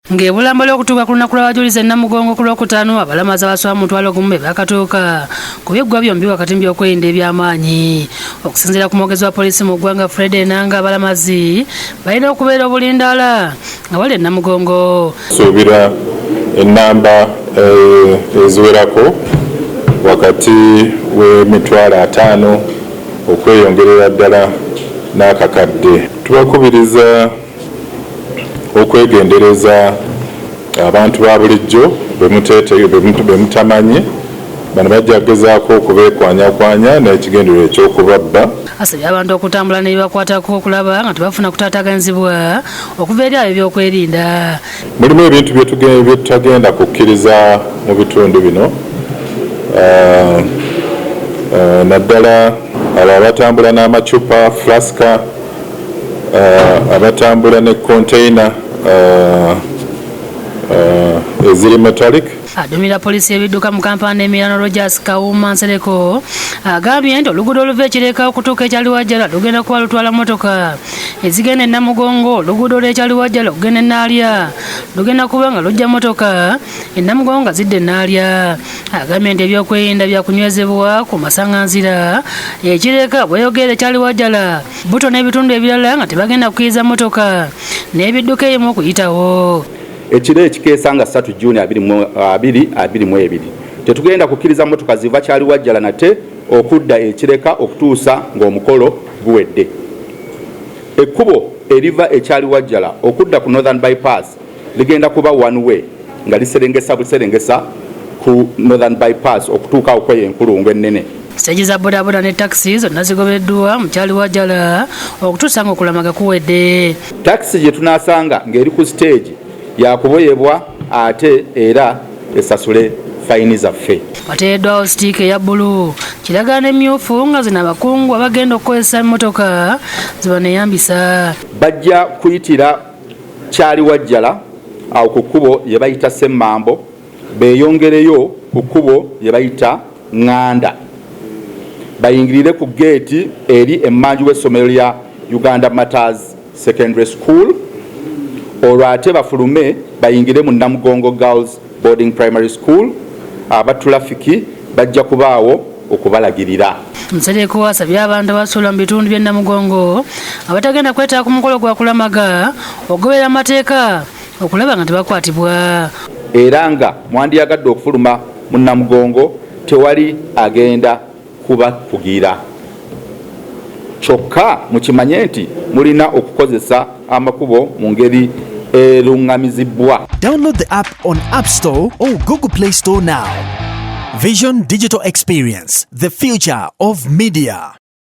Ng'ebulamba ly'okutuuka ku lunaku lw'abajulizi e Namugongo ku Lwokutaano, abalamazi abasoba mu mutwalo gumu be bakatuuka ku byeggwa byombi wakati mu Ebyokwerinda eby'amaanyi. Okusinziira ku mwogezi wa poliisi mu ggwanga Fred Enanga, abalamazi balina okubeera obulindaala nga bali e Namugongo. Suubira ennamba eziwerako wakati w'emitwalo 5 okweyongerera ddala n'akakadde. Tubakubiriza okwegendereza abantu ba bulijjo bemutamanyi bano bajja kugezaako okubeekwanyakwanya n'ekigendererwa eky'okubabba. Asabye abantu okutambula n'ebibakwatako okulaba nga tebafuna kutaataaganyizibwa okuva eri abo ebyokwerinda. Mulimu ebintu bye tutagenda kukkiriza mu bitundu bino, naddala abo abatambula n'amacupa flaska, abatambula ne container eziri metallic. Adumira poliisi y'ebidduka mu kampani Emirano Rogers Kawuma Nsereko agambye nti oluguudo oluva ekireka okutuuka ekyaliwajjala lugenda kuba lutwala motoka ezigenda e Namugongo. Oluguudo lw'ekyaliwajjala okugenda e Naalya lugenda kuba nga lujja motoka e Namugongo nga zidde e Naalya. Agambye nti ebyokwerinda byakunywezebwa ku masaŋŋanzira ekireka bweyogera ekyaliwajjala buto n'ebitundu ebirala nga tebagenda kukkiriza motoka n'ebidduka ebimu okuyitawo. Ekiro ekikeesa nga 3 Juni 2022 tetugenda kukkiriza motoka ziva kyaliwajjala nate okudda ekireka okutuusa ng'omukolo guwedde. Ekkubo eriva ekyaliwajjala okudda ku Northern Bypass ligenda kuba one way nga liserengesa ku Northern Bypass okutuuka okweyenkulungu ennene. Siteegi za bodaboda ne taxi zonna zigobeddwa mu kyaliwajjala okutuusa ng'okulamaga kuwedde. Taxi gye tunaasanga ng'eri ku stage yakuboyebwa ate era esasule fayini zaffe. Bateereddwawo sitiika eya bbulu, kiragala n'emmyufu nga zino abakungu abagenda okukozesa emmotoka zibaneeyambisa. Bajja kuyitira kyaliwajjala awo ku kkubo lye bayita Semmambo, beeyongereyo ku kkubo lye bayita Nganda, bayingirire ku geeti eri emmanju w'essomero lya Uganda Matters Secondary School, olwo ate bafulume bayingire mu Namugongo Girls Boarding Primary School. Abatulafiki bajja kubaawo okubalagirira. Nsereko asabye abantu abasuula mu bitundu by'e Namugongo abatagenda kwetaaga ku mukolo gwa kulamaga okugoberera amateeka okulaba nga tebakwatibwa. Era nga mwandiyagadde okufuluma mu Namugongo tewali agenda kubakugira, kyokka mukimanye nti mulina okukozesa amakubo mu ngeri erungamizibwa. Download the app on App Store or Google Play Store now. Vision Digital Experience, the future of media.